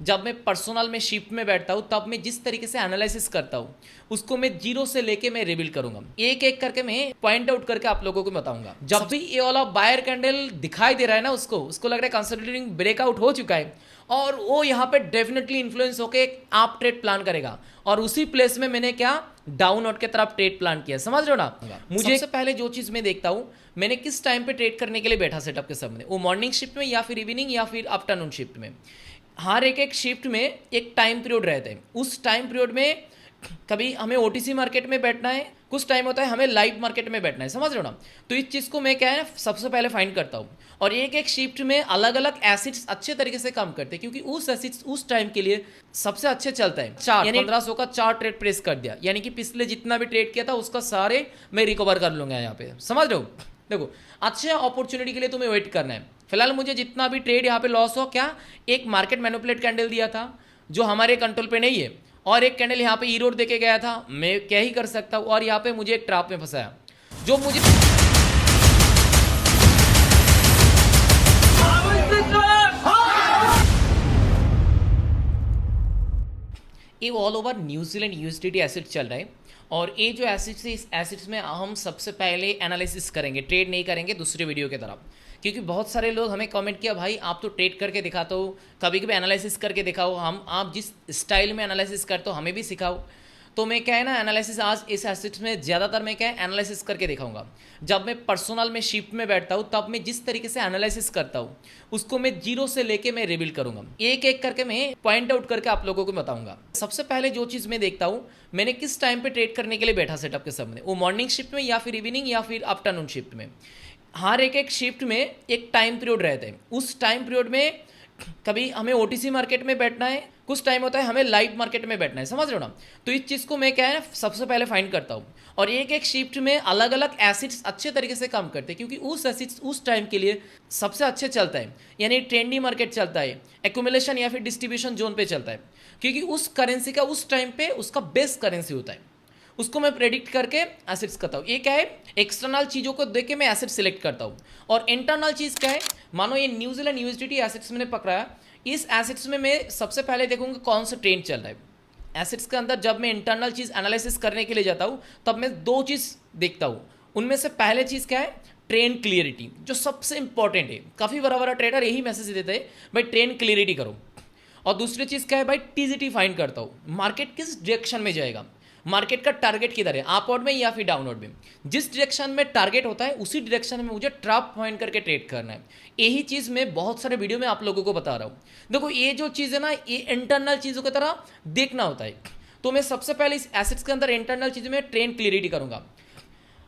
जब मैं पर्सनल में शिफ्ट में बैठता हूँ तब मैं जिस तरीके से एनालिसिस करता हूँ उसको मैं जीरो से लेके मैं रिवील करूंगा, एक एक करके मैं पॉइंट आउट करके आप लोगों को बताऊंगा। जब भी ये वाला बायर कैंडल दिखाई दे रहा है ना, उसको लग रहा है कंसोलिडेटिंग ब्रेकआउट हो चुका है और वो यहाँ पे डेफिनेटली इन्फ्लुएंस होकर एक आप ट्रेड प्लान करेगा और उसी प्लेस में मैंने क्या डाउनवर्ड की तरफ ट्रेड प्लान किया। समझ रहे हो ना। मुझे सबसे पहले जो चीज मैं देखता हूँ, मैंने किस टाइम पे ट्रेड करने के लिए बैठा सेटअप के सामने, वो मॉर्निंग शिफ्ट में या फिर इवनिंग या फिर आफ्टरनून शिफ्ट में। हर एक एक शिफ्ट में एक टाइम पीरियड रहता है। उस टाइम पीरियड में कभी हमें ओटीसी मार्केट में बैठना है, कुछ टाइम होता है हमें लाइव मार्केट में बैठना है। समझ रहे हो ना। तो इस चीज़ को मैं क्या है सबसे पहले फाइंड करता हूँ और एक एक शिफ्ट में अलग अलग एसिड्स अच्छे तरीके से काम करते हैं क्योंकि उस एसिड्स उस टाइम के लिए सबसे अच्छे चलता है। चार 1500 का 4 ट्रेड प्रेस कर दिया, यानी कि पिछले जितना भी ट्रेड किया था उसका सारे मैं रिकवर कर लूंगा यहाँ पे। समझ रहे हो। देखो, अच्छे अपॉर्चुनिटी के लिए तुम्हें वेट करना है। फिलहाल मुझे जितना भी ट्रेड यहाँ पे लॉस हो, क्या एक मार्केट मैनिपुलेट कैंडल दिया था जो हमारे कंट्रोल पे नहीं है और एक कैंडल यहाँ पे ई रोड देके गया था, मैं क्या ही कर सकता हूँ। और यहाँ पे मुझे एक ट्रैप में फंसाया जो मुझे ये all over New Zealand USDT acid चल रहा है और ये जो एसिड्स है इस एसिड्स में हम सबसे पहले एनालिसिस करेंगे, ट्रेड नहीं करेंगे दूसरे वीडियो की तरफ। क्योंकि बहुत सारे लोग हमें कमेंट किया, भाई आप तो ट्रेड करके दिखाते हो, कभी कभी एनालिसिस करके दिखाओ, हम आप जिस स्टाइल में एनालिसिस करते हो हमें भी सिखाओ। तो मैं क्या है ना एनालिसिस आज इस एसिड्स में ज़्यादातर मैं क्या है एनालिसिस करके दिखाऊंगा। जब मैं पर्सनल में शिफ्ट में बैठता हूँ तब मैं जिस तरीके से एनालिसिस करता हूँ उसको मैं जीरो से लेके मैं रिवील करूंगा, एक एक करके मैं पॉइंट आउट करके आप लोगों को बताऊंगा। सबसे पहले जो चीज़ मैं देखता हूँ, मैंने किस टाइम पे ट्रेड करने के लिए बैठा सेटअप के सामने, वो मॉर्निंग शिफ्ट में या फिर इवनिंग या फिर आफ्टरनून शिफ्ट में। हर एक एक शिफ्ट में एक टाइम पीरियड रहता है। उस टाइम पीरियड में कभी हमें ओटीसी मार्केट में बैठना है, कुछ टाइम होता है हमें लाइव मार्केट में बैठना है। समझ रहे हो ना। तो इस चीज़ को मैं क्या है सबसे पहले फाइंड करता हूँ और एक एक शिफ्ट में अलग अलग एसिड्स अच्छे तरीके से काम करते हैं क्योंकि उस एसिड्स उस टाइम के लिए सबसे अच्छे चलता है, यानी ट्रेंडी मार्केट चलता है, एक्यूमुलेशन या फिर डिस्ट्रीब्यूशन जोन पे चलता है क्योंकि उस करेंसी का उस टाइम पे उसका बेस्ट करेंसी होता है। उसको मैं प्रेडिक्ट करके एसिड्स करता हूँ। ये क्या है, एक्सटर्नल चीज़ों को देख के मैं एसिड सिलेक्ट करता हूँ। और इंटरनल चीज़ क्या है, मानो ये न्यूजीलैंड यूएसडीटी एसिड्स मैंने पकड़ा, इस एसिड्स में मैं सबसे पहले देखूंगा कौन सा ट्रेंड चल रहा है। एसिड्स के अंदर जब मैं इंटरनल चीज़ एनालिसिस करने के लिए जाता हूँ तब मैं दो चीज़ देखता हूँ। उनमें से पहले चीज़ क्या है, ट्रेंड क्लियरिटी, जो सबसे इंपॉर्टेंट है। काफ़ी बड़ा बड़ा ट्रेडर यही मैसेज देते हैं, भाई ट्रेंड क्लियरिटी करो। और दूसरी चीज़ क्या है, भाई टीजीटी फाइंड करता हूँ, मार्केट किस डायरेक्शन में जाएगा, मार्केट का टारगेट किधर है, अपवर्ड में या फिर डाउनवर्ड में। जिस डायरेक्शन में टारगेट होता है उसी डायरेक्शन में मुझे ट्रैप पॉइंट करके ट्रेड करना है। यही चीज़ मैं बहुत सारे वीडियो में आप लोगों को बता रहा हूँ। देखो, ये जो चीज़ है ना, ये इंटरनल चीज़ों की तरह देखना होता है। तो मैं सबसे पहले इस एसेट्स के अंदर इंटरनल चीज़ में ट्रेंड क्लियरिटी करूँगा।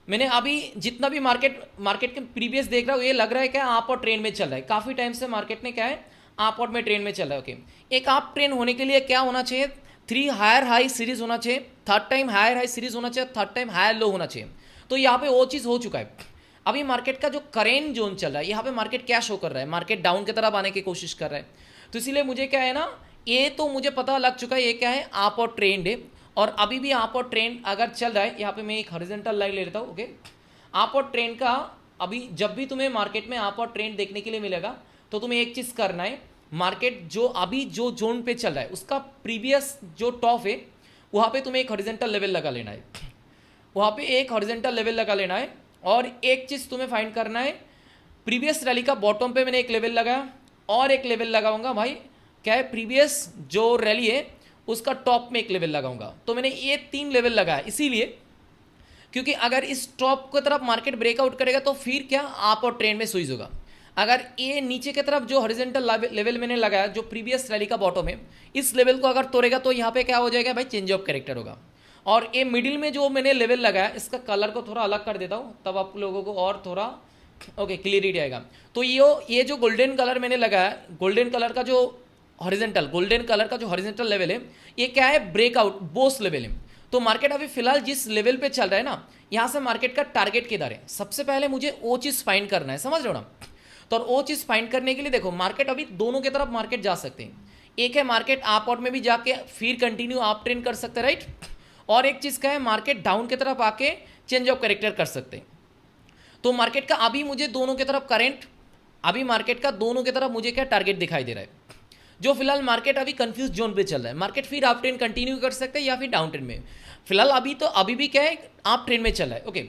मैंने अभी जितना भी मार्केट के प्रीवियस देख रहा हूँ, ये लग रहा है क्या आप और ट्रेंड में चल रहा है। काफ़ी टाइम से मार्केट ने क्या है आप और में ट्रेंड में चल रहा है। ओके, एक आप ट्रेंड होने के लिए क्या होना चाहिए, 3 हायर हाई सीरीज होना चाहिए, third time higher high series होना चाहिए, थर्ड टाइम हायर लो होना चाहिए। तो यहाँ पे वो चीज़ हो चुका है। अभी मार्केट का जो करेंट जोन चल रहा है, यहाँ पे मार्केट क्या शो कर रहा है, मार्केट डाउन की तरफ आने की कोशिश कर रहा है। तो इसीलिए मुझे क्या है ना, ये तो मुझे पता लग चुका है ये क्या है आप और ट्रेंड है। और अभी भी आप और ट्रेंड अगर चल रहा है, यहाँ पे मैं एक हॉरिजॉन्टल लाइन ले लेता हूँ। ओके, आप और ट्रेंड का अभी जब भी तुम्हें मार्केट में आप और ट्रेंड देखने के लिए मिलेगा तो तुम्हें एक चीज़ करना है, मार्केट जो अभी जो जोन पे चल रहा है उसका प्रीवियस जो टॉप है वहाँ पे तुम्हें एक हॉरिजॉन्टल लेवल लगा लेना है। वहाँ पे एक हॉरिजॉन्टल लेवल लगा लेना है और एक चीज़ तुम्हें फाइंड करना है, प्रीवियस रैली का बॉटम पे मैंने एक लेवल लगाया और एक लेवल लगाऊंगा। भाई क्या है, प्रीवियस जो रैली है उसका टॉप में एक लेवल लगाऊंगा। तो मैंने ये 3 लेवल लगाया इसीलिए क्योंकि अगर इस टॉप की तरफ मार्केट ब्रेकआउट करेगा तो फिर क्या आप और ट्रेंड में स्विच होगा। अगर ये नीचे की तरफ जो हॉरिजॉन्टल लेवल मैंने लगाया जो प्रीवियस रैली का बॉटम है, इस लेवल को अगर तोड़ेगा तो यहाँ पे क्या हो जाएगा भाई, चेंज ऑफ कैरेक्टर होगा। और ये मिडिल में जो मैंने लेवल लगाया, इसका कलर को थोड़ा अलग कर देता हूँ तब आप लोगों को और थोड़ा ओके क्लियरिटी आएगा। तो ये जो गोल्डन कलर मैंने लगाया, गोल्डन कलर का जो हॉरिजॉन्टल लेवल है, ये क्या है, ब्रेकआउट बोस लेवल है। तो मार्केट अभी फिलहाल जिस लेवल पे चल रहा है ना, यहाँ से मार्केट का टारगेट किधर है, सबसे पहले मुझे वो चीज़ फाइंड करना है। समझ रहे हो ना। तो वो चीज़ फाइंड करने के लिए देखो, मार्केट अभी दोनों की तरफ मार्केट जा सकते हैं। एक है मार्केट आप आउट में भी जाके फिर कंटिन्यू आप ट्रेंड कर सकते हैं, राइट। और एक चीज़ का है मार्केट डाउन की तरफ आके चेंज ऑफ कैरेक्टर कर सकते हैं। तो मार्केट का अभी मुझे दोनों की तरफ करंट, अभी मार्केट का दोनों की तरफ मुझे क्या टारगेट दिखाई दे रहा है। जो फिलहाल मार्केट अभी कंफ्यूज जोन पे चल रहा है। मार्केट फिर आप ट्रेंड कंटिन्यू कर सकते हैं या फिर डाउन ट्रेंड में। फिलहाल अभी भी क्या है, आप ट्रेंड में चल रहा है। ओके,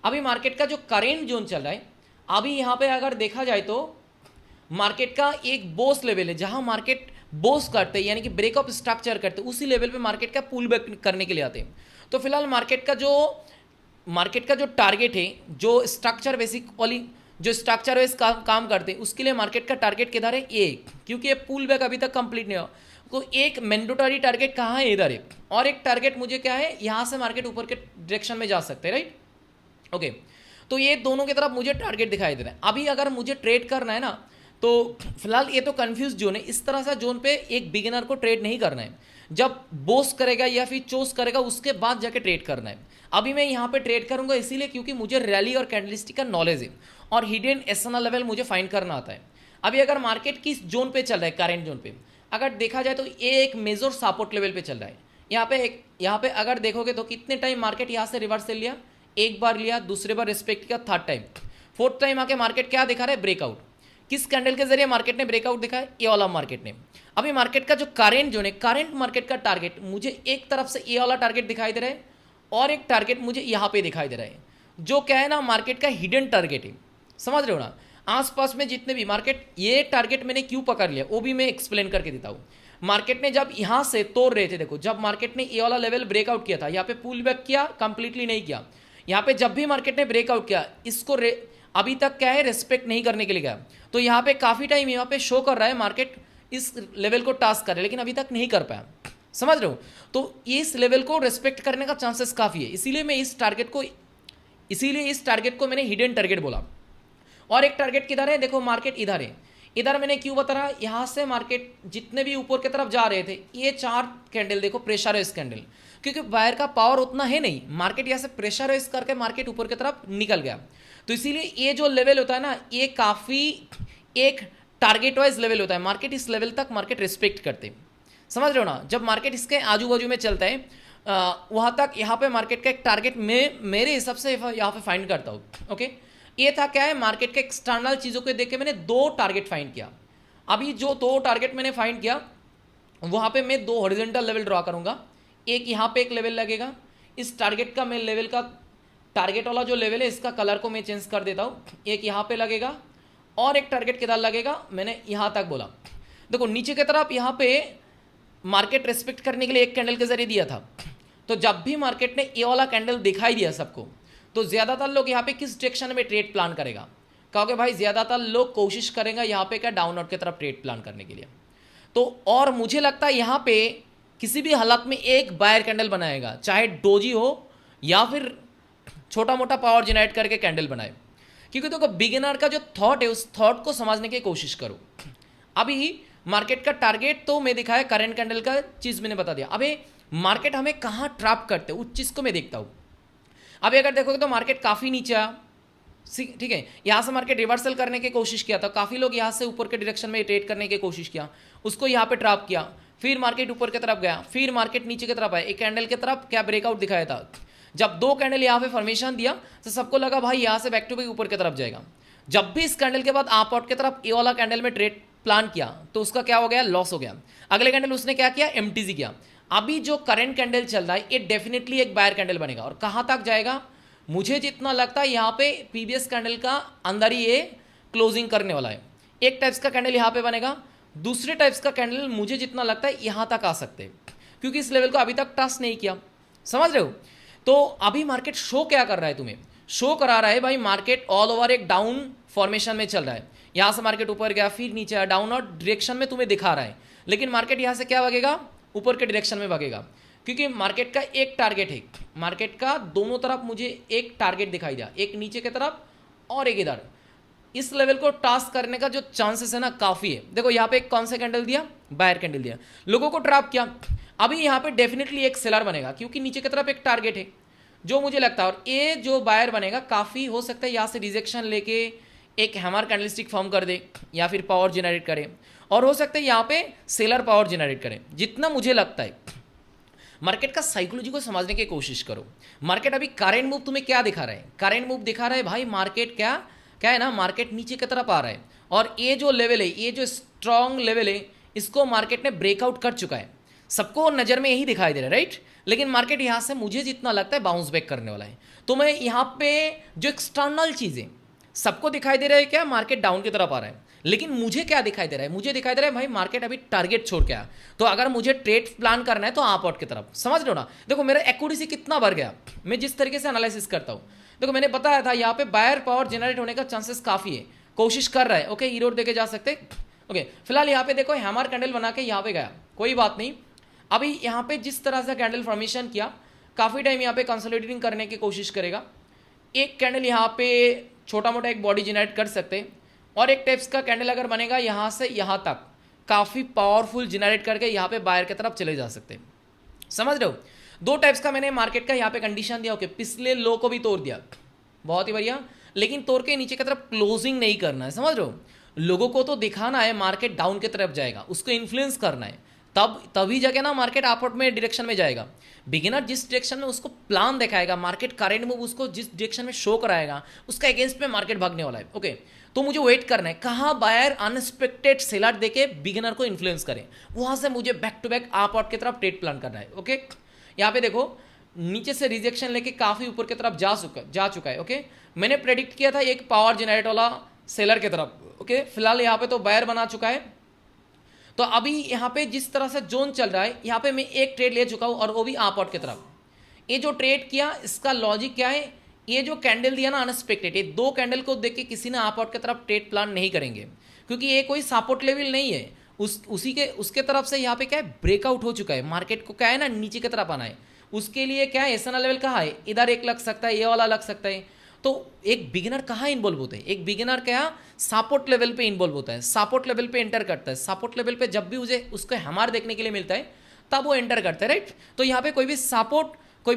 अभी मार्केट का जो करेंट जोन चल रहा है, अभी यहाँ पे अगर देखा जाए तो मार्केट का एक बोस लेवल है, जहां मार्केट बोस करते हैं यानी कि ब्रेकअप स्ट्रक्चर करते हैं, उसी लेवल पे मार्केट का पुल बैक करने के लिए आते हैं। तो फिलहाल मार्केट का जो टारगेट है, जो स्ट्रक्चर बेसिक वाली जो स्ट्रक्चर वाइज काम करते हैं, उसके लिए मार्केट का टारगेट किधर है, एक, क्योंकि ये पुल बैक अभी तक कंप्लीट नहीं हुआ। तो एक मैंडेटरी टारगेट कहाँ है, इधर है, और एक टारगेट मुझे क्या है, यहाँ से मार्केट ऊपर के डायरेक्शन में जा सकते हैं, राइट। ओके, तो ये दोनों की तरफ मुझे टारगेट दिखाई दे रहा है। अभी अगर मुझे ट्रेड करना है ना, तो फिलहाल ये तो कंफ्यूज जोन है, इस तरह से जोन पे एक बिगिनर को ट्रेड नहीं करना है। जब बोस करेगा या फिर चोस करेगा उसके बाद जाके ट्रेड करना है। अभी मैं यहाँ पे ट्रेड करूंगा इसीलिए क्योंकि मुझे रैली और कैंडलस्टिक का नॉलेज है और हिडन एसएनएल लेवल मुझे फाइंड करना आता है। अभी अगर मार्केट किस जोन पे चल रहा है, करेंट जोन पे अगर देखा जाए तो ये एक मेजर सपोर्ट लेवल पे चल रहा है। यहाँ पे अगर देखोगे तो कितने टाइम मार्केट यहाँ से रिवर्स से लिया, एक बार लिया, दूसरे बार रिस्पेक्ट किया, थर्ड टाइम, फोर्थ टाइम आके मार्केट क्या दिखा रहा है, ब्रेकआउट। किस कैंडल के जरिए मार्केट ने ब्रेकआउट दिखाया, ये वाला मार्केट ने। अभी मार्केट का जो करेंट जोन है, करेंट मार्केट का टारगेट मुझे एक तरफ से ये वाला टारगेट दिखाई दे रहा है और एक टारगेट मुझे यहाँ पे दिखाई दे रहा है, जो क्या है ना, मार्केट का हिडन टारगेट है। समझ रहे हो ना, आसपास में जितने भी मार्केट, ये टारगेट मैंने क्यों पकड़ लिया वो भी मैं एक्सप्लेन करके देता हूँ। मार्केट ने जब यहाँ से तोड़ रहे थे, देखो जब मार्केट ने ये वाला लेवल ब्रेकआउट किया था, यहाँ पे पुल बैक किया, कंप्लीटली नहीं किया। यहाँ पे जब भी मार्केट ने ब्रेकआउट किया, इसको अभी तक क्या है, रेस्पेक्ट नहीं करने के लिए गया। तो यहाँ पे काफी टाइम यहाँ पे शो कर रहा है मार्केट इस लेवल को टास्क कर रहा है, लेकिन अभी तक नहीं कर पाया। समझ रहे हो, तो इस लेवल को रेस्पेक्ट करने का चांसेस काफी है, इसीलिए इस टारगेट को मैंने हिडन टारगेट बोला। और एक टारगेट किधर है, देखो मार्केट इधर है, इधर मैंने क्यों बता रहा, यहाँ से मार्केट जितने भी ऊपर की तरफ जा रहे थे, ये 4 कैंडल देखो प्रेशराइज कैंडल, क्योंकि बायर का पावर उतना है नहीं, मार्केट यहाँ से प्रेशराइज करके मार्केट ऊपर की तरफ निकल गया। तो इसीलिए ये जो लेवल होता है ना, ये काफी एक टारगेट वाइज लेवल होता है। मार्केट इस लेवल तक मार्केट रिस्पेक्ट करते हैं। समझ रहे हो ना, जब मार्केट इसके आजू बाजू में चलता है वहां तक, यहाँ पे मार्केट का एक टारगेट मेरे हिसाब से यहाँ पे फाइंड करता हूँ। ओके, ये था क्या है, मार्केट के एक्सटर्नल चीजों को देख के मैंने 2 टारगेट फाइंड किया। अभी जो 2 टारगेट मैंने फाइंड किया, वहां पे मैं 2 हॉरिजॉन्टल लेवल ड्रॉ करूंगा। एक यहाँ पे एक लेवल लगेगा, इस टारगेट का मैं लेवल का टारगेट वाला जो लेवल है इसका कलर को मैं चेंज कर देता हूँ। एक यहाँ पे लगेगा और एक टारगेट किधर लगेगा, मैंने यहाँ तक बोला। देखो नीचे की तरफ यहाँ पे मार्केट रेस्पेक्ट करने के लिए एक कैंडल के जरिए दिया था। तो जब भी मार्केट ने ये वाला कैंडल दिखाई दिया सबको, तो ज्यादातर लोग यहाँ पे किस डायरेक्शन में ट्रेड प्लान करेगा, कहोगे भाई ज्यादातर लोग कोशिश करेंगे यहाँ पे क्या, डाउनवर्ड की तरफ ट्रेड प्लान करने के लिए। तो और मुझे लगता है यहाँ पे किसी भी हालत में एक बायर कैंडल बनाएगा, चाहे डोजी हो या फिर छोटा मोटा पावर जनरेट करके कैंडल बनाए। क्योंकि देखो बिगिनर का जो थॉट है, उस थॉट को समझने की कोशिश करो। अभी मार्केट का टारगेट तो मैं दिखाया, करंट कैंडल का चीज मैंने बता दिया। अभी मार्केट हमें कहाँ ट्रैप करते हैं उस चीज को मैं देखता हूँ। अभी अगर देखोगे तो मार्केट काफी नीचे आया, ठीक है, यहां से मार्केट रिवर्सल करने की कोशिश किया था, काफी लोग यहां से ऊपर के डायरेक्शन में ट्रेड करने की कोशिश किया, उसको यहां पे ट्रैप किया, फिर मार्केट ऊपर की तरफ गया, फिर मार्केट नीचे की तरफ आया, एक कैंडल की तरफ क्या ब्रेकआउट दिखाया था। जब 2 कैंडल यहाँ पे फॉर्मेशन दिया तो सबको लगा भाई यहाँ से बैक टू बैक ऊपर की तरफ जाएगा। जब भी इस कैंडल के बाद आप आउट की तरफ ए वाला कैंडल में ट्रेड प्लान किया तो उसका क्या हो गया, लॉस हो गया। अगले कैंडल उसने क्या किया, एमटीजी किया। अभी जो करंट कैंडल चल रहा है ये डेफिनेटली एक बायर कैंडल बनेगा, और कहां तक जाएगा, मुझे जितना लगता है यहाँ पे पीबीएस कैंडल का अंदर ही ये क्लोजिंग करने वाला है। एक टाइप्स का कैंडल यहाँ पे बनेगा, दूसरे टाइप्स का कैंडल मुझे जितना लगता है यहाँ तक आ सकते हैं, क्योंकि इस लेवल को अभी तक टच नहीं किया। समझ रहे हो, तो अभी मार्केट शो क्या कर रहा है, तुम्हें शो करा रहा है भाई मार्केट ऑल ओवर एक डाउन फॉर्मेशन में चल रहा है। यहाँ से मार्केट ऊपर गया, फिर नीचे आया, डाउन और डायरेक्शन में तुम्हें दिखा रहा है, लेकिन मार्केट यहाँ से क्या भागेगा, ऊपर के डायरेक्शन में भागेगा, क्योंकि मार्केट का एक टारगेट है। मार्केट का दोनों तरफ मुझे एक टारगेट दिखाई दिया, एक नीचे की तरफ और एक इधर। इस लेवल को टास्क करने का जो चांसेस है ना काफी है। देखो यहाँ पे कौन सा कैंडल दिया, बायर कैंडल दिया, लोगों को ट्रैप किया। अभी यहाँ पे डेफिनेटली एक सेलर बनेगा, क्योंकि नीचे की तरफ एक टारगेट है जो मुझे लगता है, और ये जो बायर बनेगा काफी हो सकता है यहाँ से रिजेक्शन लेके एक हैमर कैंडलस्टिक फॉर्म कर दे या फिर पावर जनरेट करे, और हो सकता है यहाँ पे सेलर पावर जनरेट करे। जितना मुझे लगता है मार्केट का साइकोलॉजी को समझने की कोशिश करो। मार्केट अभी करेंट मूव तुम्हें क्या दिखा रहा है, करेंट मूव दिखा रहा है भाई मार्केट क्या है ना, मार्केट नीचे की तरफ आ रहा है, और ये जो लेवल है, ये जो स्ट्रॉन्ग लेवल है, इसको मार्केट ने ब्रेकआउट कर चुका है, सबको नज़र में यही दिखाई दे रहा है, राइट। लेकिन मार्केट यहाँ से मुझे जितना लगता है बाउंस बैक करने वाला है। तो मैं यहाँ पे जो एक्सटर्नल चीज़ें सबको दिखाई दे रहा है क्या, मार्केट डाउन की तरफ आ रहा है, लेकिन मुझे क्या दिखाई दे रहा है, मुझे दिखाई दे रहा है भाई मार्केट अभी टारगेट छोड़ के आया। तो अगर मुझे ट्रेड प्लान करना है तो आप आउट की तरफ, समझ रहे हो ना। देखो मेरा एक्यूरेसी कितना बढ़ गया, मैं जिस तरीके से एनालिसिस करता हूँ। देखो मैंने बताया था यहाँ पे बायर पावर जनरेट होने का चांसेस काफ़ी है, कोशिश कर रहा है। ओके ईरोड देके जा सकते, ओके फिलहाल यहाँ पे देखो हैमर कैंडल बना के यहाँ पे गया, कोई बात नहीं। अभी यहाँ पे जिस तरह से कैंडल फॉर्मेशन किया, काफ़ी टाइम यहाँ पे कंसोलिडेटिंग करने की कोशिश करेगा। एक कैंडल यहाँ पे छोटा मोटा एक बॉडी जनरेट कर सकते हैं, और एक टाइप्स का कैंडल अगर बनेगा यहाँ से यहाँ तक काफ़ी पावरफुल जनरेट करके यहाँ पे बायर की तरफ चले जा सकते हैं, समझ रहे हो। दो टाइप्स का मैंने मार्केट का यहाँ पे कंडीशन दिया। ओके पिछले लो को भी तोड़ दिया, बहुत ही बढ़िया, लेकिन तोड़ के नीचे की तरफ क्लोजिंग नहीं करना है, समझ रहे हो। लोगों को तो दिखाना है मार्केट डाउन की तरफ जाएगा, उसको इन्फ्लुएंस करना है, तभी जाके ना मार्केट अपवर्ड में डायरेक्शन में जाएगा। बिगिनर जिस डायरेक्शन में उसको प्लान दिखाएगा, मार्केट करेंट मूव उसको जिस डायरेक्शन में शो कराएगा, उसका अगेंस्ट में मार्केट भागने वाला है। ओके तो मुझे वेट करना है कहाँ बायर अनएक्सपेक्टेड सेलर देके बिगिनर को इन्फ्लुएंस करें, वहां से मुझे बैक टू बैक अपवर्ड की तरफ ट्रेड प्लान करना है। ओके यहाँ पे देखो नीचे से रिजेक्शन लेके काफी ऊपर की तरफ जा चुका है। ओके मैंने प्रेडिक्ट किया था एक पावर जनरेट वाला सेलर की तरफ। ओके फिलहाल यहाँ पे तो बायर बना चुका है। तो अभी यहाँ पे जिस तरह से जोन चल रहा है, यहाँ पे मैं एक ट्रेड ले चुका हूँ और वो भी अपवर्ड की तरफ। ये जो ट्रेड किया इसका लॉजिक क्या है, ये जो कैंडल दिया ना अनएक्सपेक्टेड, ये दो कैंडल को देख के किसी ने अपवर्ड की तरफ ट्रेड प्लान नहीं करेंगे, क्योंकि ये कोई सपोर्ट लेवल नहीं है। उसके तरफ से यहाँ पे क्या है ब्रेकआउट हो चुका है, मार्केट को क्या है ना नीचे की तरफ आना है, उसके लिए क्या है एसएनएल लेवल कहाँ है, इधर एक लग सकता है, ये वाला लग सकता है। तो एक बिगिनर कहाँ इन्वॉल्व होता है, एक बिगिनर क्या सपोर्ट लेवल पे इन्वॉल्व होता है, सपोर्ट लेवल पे एंटर करता है। सपोर्ट लेवल पे जब भी उसे उसको हमार देखने के लिए मिलता है तब वो एंटर करता है, राइट। तो यहाँ पे कोई भी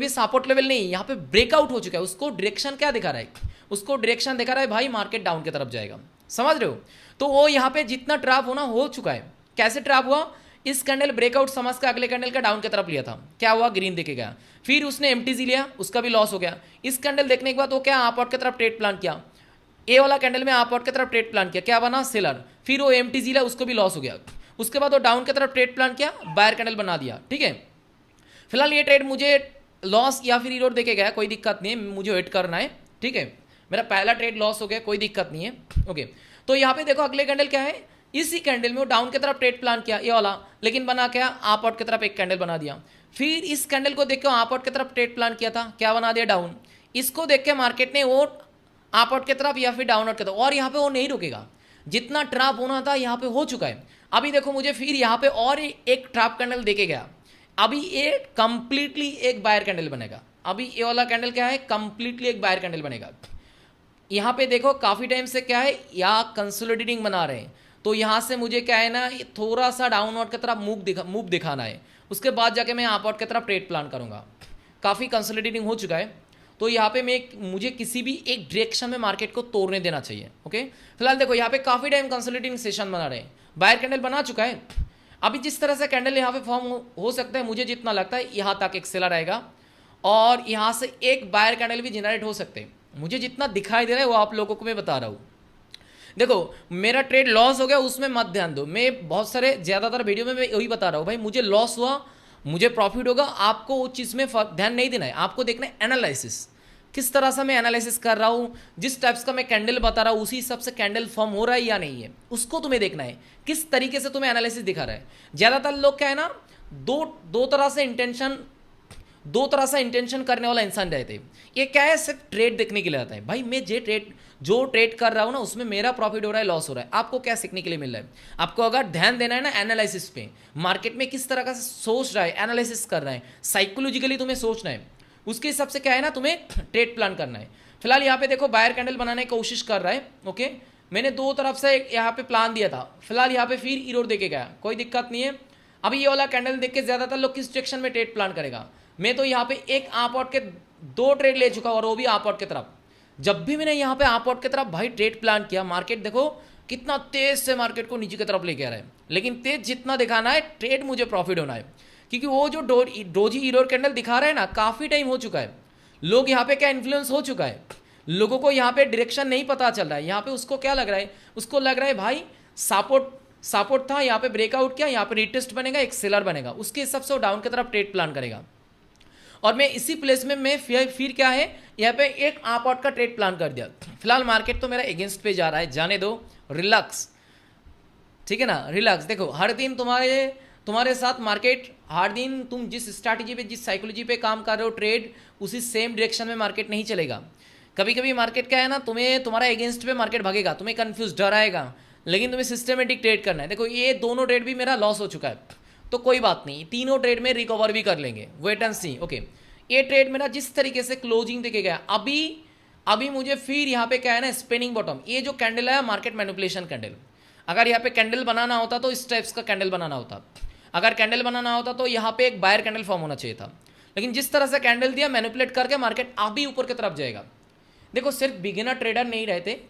सपोर्ट लेवल नहीं, यहाँ पे ब्रेकआउट हो चुका है। उसको डायरेक्शन क्या दिखा रहा है, उसको डायरेक्शन दिखा रहा है भाई मार्केट डाउन की तरफ जाएगा, समझ रहे हो। तो वो यहाँ पे जितना ट्रैप होना हो चुका है। कैसे ट्रैप हुआ, इस कैंडल ब्रेकआउट समझ का अगले कैंडल का डाउन की तरफ लिया था, क्या हुआ ग्रीन देके गया, फिर उसने एमटीजी लिया, उसका भी लॉस हो गया। इस कैंडल देखने के बाद वो क्या अपवर्ड की तरफ ट्रेड प्लान किया, ए वाला कैंडल में अपवर्ड की तरफ ट्रेड प्लान किया, क्या बना सेलर, फिर वो एमटीजी लिया, उसको भी लॉस हो गया। उसके बाद वो डाउन की तरफ ट्रेड प्लान किया, बायर कैंडल बना दिया, ठीक है। फिलहाल ये ट्रेड मुझे लॉस या फिर ईरोड देके गया, कोई दिक्कत नहीं है, मुझे वेट करना है, ठीक है। मेरा पहला ट्रेड लॉस हो गया, कोई दिक्कत नहीं है। ओके तो यहाँ पे देखो अगले कैंडल क्या है, इसी कैंडल में वो डाउन की तरफ ट्रेड प्लान किया ये वाला, लेकिन बना क्या अपवर्ड की तरफ एक कैंडल बना दिया। फिर इस कैंडल को देख के अपवर्ड की तरफ ट्रेड प्लान किया था, क्या बना दिया डाउन। इसको देख के मार्केट ने वो अपवर्ड की तरफ या फिर डाउनवर्ड की तरफ, और यहाँ पे वो नहीं रुकेगा, जितना ट्रैप होना था यहाँ पे हो चुका है। अभी देखो मुझे फिर यहाँ पे और एक ट्रैप कैंडल देके गया, अभी ये कंप्लीटली एक बायर कैंडल बनेगा। अभी ये वाला कैंडल क्या है, कंप्लीटली एक बायर कैंडल बनेगा। यहाँ पे देखो काफी टाइम से क्या है या कंसोलिडेटिंग बना रहे हैं, तो यहाँ से मुझे क्या है ना थोड़ा सा डाउनवर्ड की तरफ मूव दिखाना है, उसके बाद जाके मैं अपवर्ड की तरफ ट्रेड प्लान करूंगा। काफ़ी कंसोलिडेटिंग हो चुका है, तो यहाँ पे मुझे किसी भी एक डायरेक्शन में मार्केट को तोड़ने देना चाहिए। ओके फिलहाल देखो यहाँ पे काफ़ी टाइम कंसोलिडेटिंग सेशन बना रहे हैं, बायर कैंडल बना चुका है। अभी जिस तरह से कैंडल यहाँ पे फॉर्म हो सकता है, मुझे जितना लगता है यहाँ तक एक सेलर आएगा और यहाँ से एक बायर कैंडल भी जनरेट हो सकते हैं, मुझे जितना दिखाई दे रहा है वो आप लोगों को मैं बता रहा हूँ। देखो मेरा ट्रेड लॉस हो गया, उसमें मत ध्यान दो, मैं बहुत सारे ज़्यादातर वीडियो में मैं यही बता रहा हूँ भाई, मुझे लॉस हुआ मुझे प्रॉफिट होगा, आपको उस चीज़ में ध्यान नहीं देना है, आपको देखना है एनालिसिस, किस तरह से मैं एनालिसिस कर रहा हूँ, जिस टाइप्स का मैं कैंडल बता रहा हूँ उसी हिसाब से कैंडल फॉर्म हो रहा है या नहीं है, उसको तुम्हें देखना है, किस तरीके से तुम्हें एनालिसिस दिखा रहा है। ज़्यादातर लोग क्या है ना दो तरह से इंटेंशन करने वाला इंसान रहते हैं। ये क्या है, सिर्फ ट्रेड देखने के लिए आता है, भाई मैं जो ट्रेड कर रहा हूँ ना उसमें मेरा प्रॉफिट हो रहा है लॉस हो रहा है, आपको क्या सीखने के लिए मिल रहा है। आपको अगर ध्यान देना है ना एनालिसिस पे, मार्केट में किस तरह का सोच रहा है, एनालिसिस कर रहा है, साइकोलॉजिकली तुम्हें सोचना है, उसके हिसाब से क्या है ना तुम्हें ट्रेड प्लान करना है। फिलहाल यहाँ पे देखो बायर कैंडल बनाने की कोशिश कर रहा है। ओके मैंने दो तरफ से यहाँ पे प्लान दिया था, फिलहाल यहाँ पे फिर ईरोड देके गया, कोई दिक्कत नहीं है। अभी ये वाला कैंडल देख के ज्यादातर लोग किस डायरेक्शन में ट्रेड प्लान करेगा, मैं तो यहाँ पे एक अपवर्ड के 2 ट्रेड ले चुका और वो भी अपवर्ड की तरफ। जब भी मैंने यहाँ पे अपवर्ड की तरफ भाई ट्रेड प्लान किया, मार्केट देखो कितना तेज से मार्केट को नीचे की तरफ लेके आ रहा है, लेकिन तेज जितना दिखाना है ट्रेड मुझे प्रॉफिट होना है, क्योंकि वो जो डोजी ईरोड कैंडल दिखा रहा है ना काफी टाइम हो चुका है, लोग यहाँ पे क्या इन्फ्लुएंस हो चुका है, लोगों को यहाँ पे डायरेक्शन नहीं पता चल रहा है। यहाँ पे उसको क्या लग रहा है, उसको लग रहा है भाई सपोर्ट था, यहाँ पे ब्रेकआउट किया, यहाँ पे रिटेस्ट बनेगा, एक सेलर बनेगा, उसके हिसाब से वो डाउन की तरफ ट्रेड प्लान करेगा। और मैं इसी प्लेस में मैं फिर क्या है, यहाँ पे एक आप आउट का ट्रेड प्लान कर दिया। फिलहाल मार्केट तो मेरा अगेंस्ट पे जा रहा है, जाने दो, रिलैक्स, ठीक है ना, रिलैक्स। देखो हर दिन तुम्हारे साथ मार्केट, हर दिन तुम जिस स्ट्रैटेजी पे, जिस साइकोलॉजी पे काम कर रहे हो ट्रेड, उसी सेम डायरेक्शन में मार्केट नहीं चलेगा। कभी कभी मार्केट क्या है ना, तुम्हारा अगेंस्ट पे मार्केट भागेगा, तुम्हें कंफ्यूज डराएगा, लेकिन तुम्हें सिस्टमेटिक ट्रेड करना है। देखो ये दोनों ट्रेड भी मेरा लॉस हो चुका है, तो कोई बात नहीं, तीनों ट्रेड में रिकवर भी कर लेंगे, वेट एंड सी। ओके, ये ट्रेड मेरा जिस तरीके से क्लोजिंग देखे गया, अभी मुझे फिर यहाँ पे क्या है ना, स्पिनिंग बॉटम, ये जो कैंडल है मार्केट मैनिपुलेशन कैंडल। अगर यहाँ पे कैंडल बनाना होता तो इस टाइप्स का कैंडल बनाना होता, अगर कैंडल बनाना होता तो यहाँ पे एक बायर कैंडल फॉर्म होना चाहिए था, लेकिन जिस तरह से कैंडल दिया मैनिपुलेट करके मार्केट अभी ऊपर की तरफ जाएगा। देखो सिर्फ बिगिनर ट्रेडर नहीं रहते,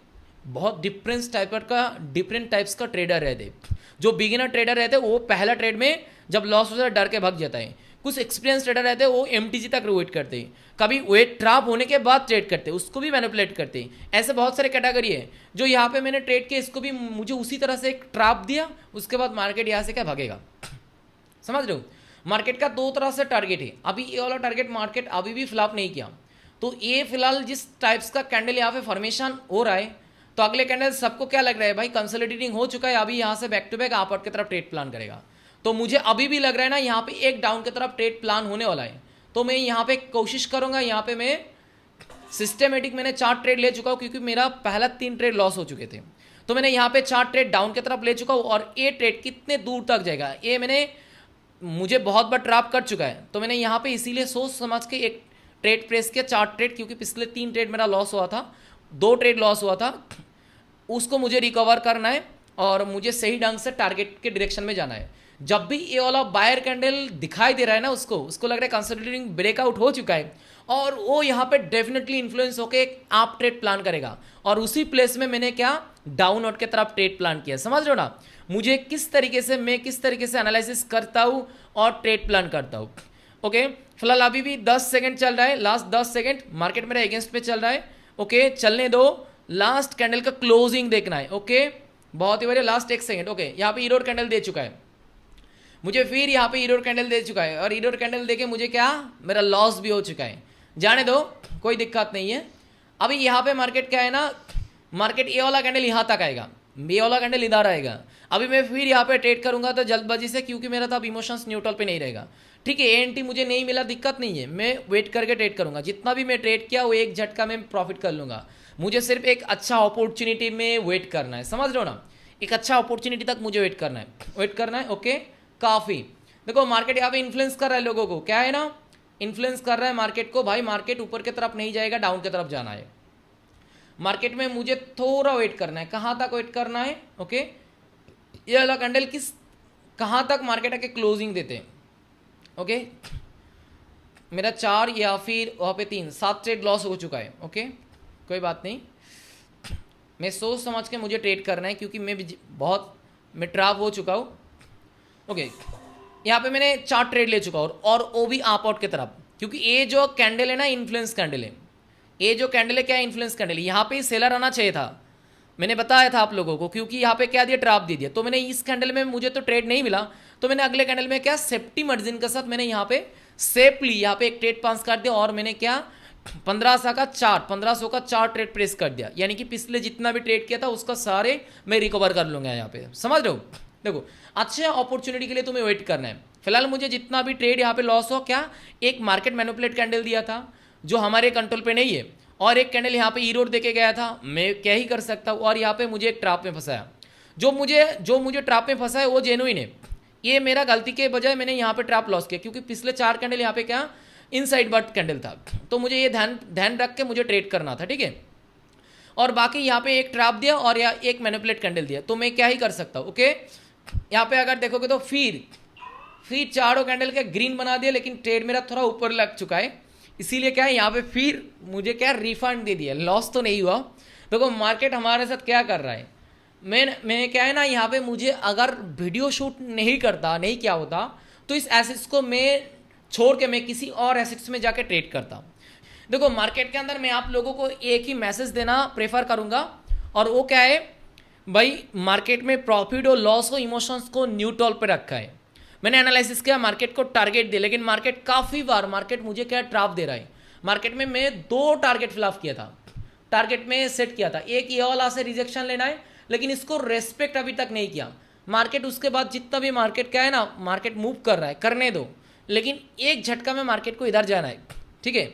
बहुत डिफरेंट टाइप्स का ट्रेडर रहते। जो बिगिनर ट्रेडर रहते वो पहला ट्रेड में जब लॉस होता है डर के भाग जाता है। कुछ एक्सपीरियंस ट्रेडर रहते हैं वो एमटीजी तक वेट करते हैं, कभी वेट ट्रैप होने के बाद ट्रेड करते हैं, उसको भी मैनिपुलेट करते हैं। ऐसे बहुत सारे कैटेगरी है जो यहाँ पे मैंने ट्रेड किया, इसको भी मुझे उसी तरह से एक ट्रैप दिया, उसके बाद मार्केट यहाँ से क्या भागेगा। समझ रहे हो, मार्केट का दो तरह से टारगेट है। अभी ये वाला टारगेट मार्केट अभी भी फ्लॉप नहीं किया, तो ये फिलहाल जिस टाइप्स का कैंडल यहाँ पे फॉर्मेशन हो रहा है, तो अगले कैंडल सबको क्या लग रहा है भाई, कंसोलिडेटिंग हो चुका है, अभी यहाँ से बैक टू बैक अपवर्ड की तरफ ट्रेड प्लान करेगा। तो मुझे अभी भी लग रहा है ना यहाँ पे एक डाउन की तरफ ट्रेड प्लान होने वाला है, तो मैं यहाँ पे कोशिश करूंगा, यहाँ पे मैं सिस्टमेटिक मैंने 4 ट्रेड ले चुका हूँ, क्योंकि मेरा पहला 3 ट्रेड लॉस हो चुके थे, तो मैंने यहाँ पे 4 ट्रेड डाउन की तरफ ले चुका हूँ। और ये ट्रेड कितने दूर तक जाएगा ये मुझे बहुत बार ट्रैप कर चुका है, तो मैंने यहाँ पे इसीलिए सोच समझ के एक ट्रेड प्रेस किया, 4 ट्रेड, क्योंकि पिछले 3 ट्रेड मेरा लॉस हुआ था, 2 ट्रेड लॉस हुआ था, उसको मुझे रिकवर करना है और मुझे सही ढंग से टारगेट के डायरेक्शन में जाना है। जब भी ये वाला बायर कैंडल दिखाई दे रहा है ना, उसको लग रहा है कंसोलिडेटिंग ब्रेकआउट हो चुका है, और वो यहाँ पे डेफिनेटली इन्फ्लुएंस होकर एक आप ट्रेड प्लान करेगा, और उसी प्लेस में मैंने क्या डाउन आउट की तरफ ट्रेड प्लान किया। समझ रहे हो ना, मुझे किस तरीके से एनालिसिस करता हूँ और ट्रेड प्लान करता हूँ। ओके, फिलहाल अभी भी 10 सेकंड चल रहा है, लास्ट 10 सेकंड मार्केट मेरा अगेंस्ट पे चल रहा है। ओके, चलने दो, लास्ट कैंडल का क्लोजिंग देखना है। ओके, बहुत ही बढ़िया, लास्ट 1 सेकंड। ओके, यहाँ पे ईरोड कैंडल दे चुका है मुझे, फिर यहाँ पे ईरोड कैंडल दे चुका है, और ईरोड कैंडल देके मुझे क्या, मेरा लॉस भी हो चुका है, जाने दो, कोई दिक्कत नहीं है। अभी यहाँ पे मार्केट क्या है ना, मार्केट ये वाला कैंडल यहाँ तक आएगा, ये वाला कैंडल इधर आएगा, अभी मैं फिर यहाँ पे ट्रेड करूंगा तो जल्दबाजी से, क्योंकि मेरा तो अब इमोशंस न्यूट्रल पे नहीं रहेगा। ठीक है, एएनटी मुझे नहीं मिला, दिक्कत नहीं है, मैं वेट करके ट्रेड करूंगा, जितना भी मैं ट्रेड किया वो एक झटका में प्रॉफिट कर लूंगा। मुझे सिर्फ एक अच्छा अपॉर्चुनिटी में वेट करना है, समझ रहे हो ना, एक अच्छा अपॉर्चुनिटी तक मुझे वेट करना है। ओके, काफ़ी देखो मार्केट यहाँ पे इन्फ्लुएंस कर रहा है लोगों को, क्या है ना, इन्फ्लुएंस कर रहा है मार्केट को, भाई मार्केट ऊपर की तरफ नहीं जाएगा, डाउन की तरफ जाना है। मार्केट में मुझे थोड़ा वेट करना है, कहाँ तक वेट करना है। ओके, ये वाला कैंडल कहाँ तक मार्केट आके क्लोजिंग देते हैं। ओके, मेरा 4 या फिर वहाँ पे 7 ट्रेड लॉस हो चुका है। ओके, कोई बात नहीं, मैं सोच समझ के मुझे ट्रेड करना है, क्योंकि मैं ट्रैप हो चुका हूँ। ओके, यहाँ पे मैंने 4 ट्रेड ले चुका हूँ, और वो भी आप आउट की तरफ, क्योंकि ये जो कैंडल है ना इन्फ्लुएंस कैंडल है, ये जो कैंडल है क्या इन्फ्लुएंस कैंडल है, यहाँ पे सेलर आना चाहिए था, मैंने बताया था आप लोगों को, क्योंकि यहाँ पे क्या दिया, ट्रैप दे दिया। तो मैंने इस कैंडल में मुझे तो ट्रेड नहीं मिला, तो मैंने अगले कैंडल में क्या सेफ्टी मार्जिन के साथ मैंने यहाँ पे सेफली यहाँ पे एक ट्रेड पास कर दिया, और मैंने क्या 1500 का 4 ट्रेड प्रेस कर दिया, यानी कि पिछले जितना भी ट्रेड किया था उसका सारे मैं रिकवर कर लूंगा यहाँ पे। समझ रहे हो, देखो अच्छे अपॉर्चुनिटी के लिए तुम्हें वेट करना है। फिलहाल मुझे जितना भी ट्रेड यहाँ पे लॉस हो, क्या एक मार्केट मैनिपुलेट कैंडल दिया था जो हमारे कंट्रोल पे नहीं है, और एक कैंडल यहाँ पे ईरोड देके गया था, मैं क्या ही कर सकता हूँ, और यहाँ पे मुझे एक ट्रैप में फंसाया। जो मुझे ट्रैप में फंसा है वो जेन्युइन है, ये मेरा गलती के बजाय मैंने यहाँ पे ट्रैप लॉस किया, क्योंकि पिछले 4 कैंडल यहाँ पे क्या इनसाइड बट कैंडल था, तो मुझे ये ध्यान रख के मुझे ट्रेड करना था। ठीक है, और बाकी यहाँ पे एक ट्रैप दिया और या एक मैनिपुलेट कैंडल दिया, तो मैं क्या ही कर सकता हूँ। ओके, यहाँ पे अगर देखोगे तो फिर चारों कैंडल के ग्रीन बना दिया, लेकिन ट्रेड मेरा थोड़ा ऊपर लग चुका है, इसीलिए क्या है यहाँ पे फिर मुझे क्या रिफंड दे दिया, लॉस तो नहीं हुआ। देखो मार्केट हमारे साथ क्या कर रहा है, मैं क्या है ना, यहाँ पे मुझे अगर वीडियो शूट नहीं किया होता, तो इस एसेट्स को मैं छोड़ के मैं किसी और एसेट्स में जाके ट्रेड करता। देखो मार्केट के अंदर मैं आप लोगों को एक ही मैसेज देना प्रेफर करूंगा, और वो क्या है, भाई मार्केट में प्रॉफिट और लॉस को इमोशंस को न्यूट्रल पे रखा है। मैंने एनालिसिस किया, मार्केट को टारगेट दिया, लेकिन मार्केट काफ़ी बार मार्केट मुझे क्या ट्रैप दे रहा है। मार्केट में मैं 2 टारगेट फिलअप किया था, टारगेट में सेट किया था, एक ये वाला से रिजेक्शन लेना है, लेकिन इसको रेस्पेक्ट अभी तक नहीं किया। मार्केट उसके बाद जितना भी मार्केट क्या है ना, मार्केट मूव कर रहा है, करने दो, लेकिन एक झटका में मार्केट को इधर जाना है, ठीक है।